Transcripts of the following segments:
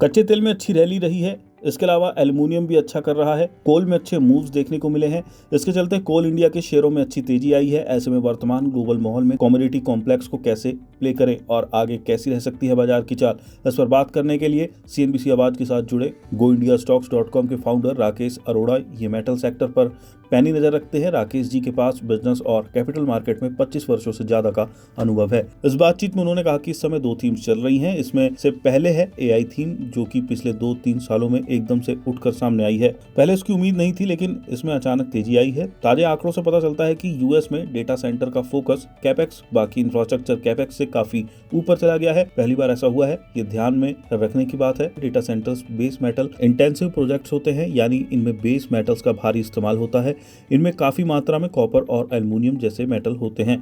कच्चे तेल में अच्छी रैली रही है। इसके अलावा एल्युमिनियम भी अच्छा कर रहा है। कोल में अच्छे मूव्स देखने को मिले हैं। इसके चलते कोल इंडिया के शेयरों में अच्छी तेजी आई है। ऐसे में वर्तमान ग्लोबल माहौल में कमोडिटी कॉम्प्लेक्स को कैसे प्ले करें और आगे कैसी रह सकती है बाजार की चाल, इस पर बात करने के लिए CNBC आवाज के साथ जुड़े goindiastocks.com के फाउंडर राकेश अरोड़ा ये मेटल सेक्टर पर पैनी नजर रखते हैं। राकेश जी के पास बिजनेस और कैपिटल मार्केट में 25 वर्षों से ज्यादा का अनुभव है। इस बातचीत में उन्होंने कहा कि इस समय 2 थीम्स चल रही हैं। इसमें से पहले है AI थीम, जो कि पिछले 2-3 सालों में एकदम से उठकर सामने आई है। पहले इसकी उम्मीद नहीं थी, लेकिन इसमें अचानक तेजी आई है। ताजे आंकड़ों से पता चलता है कि यूएस में डेटा सेंटर का फोकस कैपेक्स बाकी इंफ्रास्ट्रक्चर कैपेक्स से काफी ऊपर चला गया है। पहली बार ऐसा हुआ है। ये ध्यान में रखने की बात है। Data centres base metal intensive projects होते हैं, यानी इनमें बेस मेटल्स का भारी इस्तेमाल होता है। इनमें काफी मात्रा में कॉपर और एल्युमिनियम जैसे मेटल होते हैं।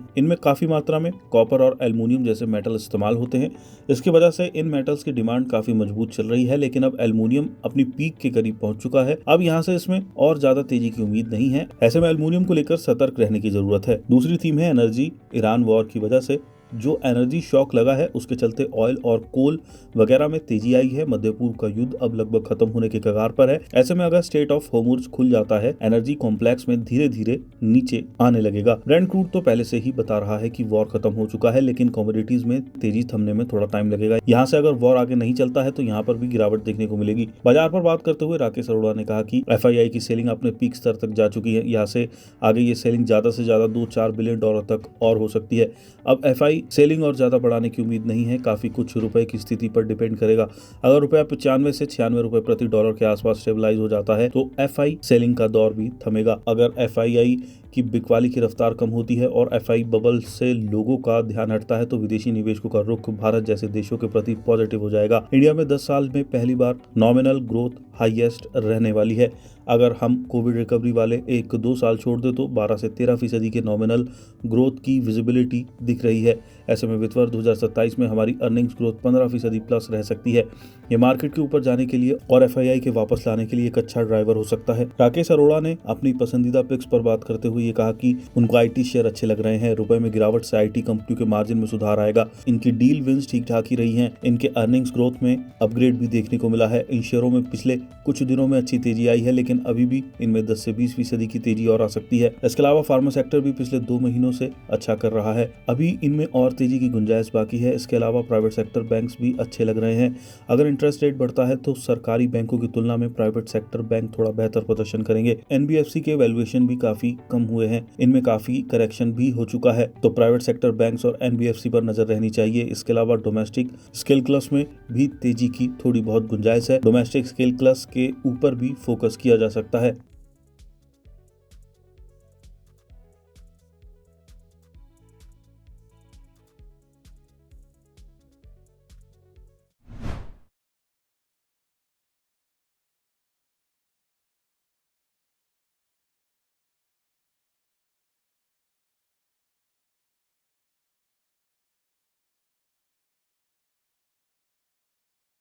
इस्तेमाल होते हैं। इसकी वजह से इन मेटल्स की डिमांड काफी मजबूत चल रही है, लेकिन अब एल्युमिनियम अपनी पीक के करीब पहुंच चुका है। अब यहां से इसमें और ज्यादा तेजी की उम्मीद नहीं है। ऐसे में एल्युमिनियम को लेकर सतर्क रहने की जरूरत है। दूसरी थीम है एनर्जी। ईरान वॉर की वजह से जो एनर्जी शॉक लगा है, उसके चलते ऑयल और कोल वगैरह में तेजी आई है। मध्य पूर्व का युद्ध अब लगभग खत्म होने के कगार पर है। ऐसे में अगर स्ट्रेट ऑफ होर्मुज खुल जाता है, एनर्जी कॉम्प्लेक्स में धीरे धीरे नीचे आने लगेगा। ब्रेंट क्रूड तो पहले से ही बता रहा है कि वॉर खत्म हो चुका है, लेकिन कमोडिटीज में तेजी थमने में थोड़ा टाइम लगेगा। यहाँ से अगर वॉर आगे नहीं चलता है तो यहाँ पर भी गिरावट देखने को मिलेगी। बाजार पर बात करते हुए राकेश अरोड़ा ने कहा कि FII की सेलिंग अपने पीक स्तर तक जा चुकी है। यहाँ से आगे ये सेलिंग ज्यादा से ज्यादा $2-4 बिलियन तक और हो सकती है। अब FI सेलिंग और ज्यादा बढ़ाने की उम्मीद नहीं है। काफी कुछ रुपए की स्थिति पर डिपेंड करेगा। अगर रुपया 95 से 96 रुपए प्रति डॉलर के आसपास स्टेबलाइज हो जाता है तो FI सेलिंग का दौर भी थमेगा। अगर FII की बिकवाली की रफ्तार कम होती है और FI बबल से लोगों का ध्यान हटता है तो विदेशी निवेशकों का रुख भारत जैसे देशों के प्रति पॉजिटिव हो जाएगा। इंडिया में 10 साल में पहली बार नॉमिनल ग्रोथ हाईएस्ट रहने वाली है। अगर हम कोविड रिकवरी वाले 1-2 साल छोड़ दे तो 12 से 13% के नॉमिनल ग्रोथ की विजिबिलिटी दिख रही है। ऐसे में वित्त वर्ष 2027 में हमारी अर्निंग्स ग्रोथ 15% प्लस रह सकती है। ये मार्केट के ऊपर जाने के लिए और FII के वापस लाने के लिए एक अच्छा ड्राइवर हो सकता है। राकेश अरोड़ा ने अपनी पसंदीदा पिक्स पर बात करते हुए ये कहा कि उनको IT शेयर अच्छे लग रहे हैं। रुपए में गिरावट से IT कंपनियों के मार्जिन में सुधार आएगा। इनकी डील विंस ठीक ठाक ही रही हैं। इनके अर्निंग्स ग्रोथ में अपग्रेड भी देखने को मिला है। इन शेयरों में पिछले कुछ दिनों में अच्छी तेजी आई है, लेकिन अभी भी इनमें 10 से 20% की तेजी और आ सकती है। इसके अलावा फार्मा सेक्टर भी पिछले 2 महीनों से अच्छा कर रहा है। अभी इनमें और तेजी की गुंजाइश बाकी है। इसके अलावा प्राइवेट सेक्टर बैंक्स भी अच्छे लग रहे हैं। अगर इंटरेस्ट रेट बढ़ता है तो सरकारी बैंकों की तुलना में प्राइवेट सेक्टर बैंक थोड़ा बेहतर प्रदर्शन करेंगे। NBFC के वैल्यूएशन भी काफी कम हुए हैं। इनमें काफी करेक्शन भी हो चुका है, तो प्राइवेट सेक्टर बैंक्स और NBFC पर नजर रहनी चाहिए। इसके अलावा डोमेस्टिक स्केल क्लस में भी तेजी की थोड़ी बहुत गुंजाइश है। डोमेस्टिक स्केल क्लस के ऊपर भी फोकस किया जा सकता है।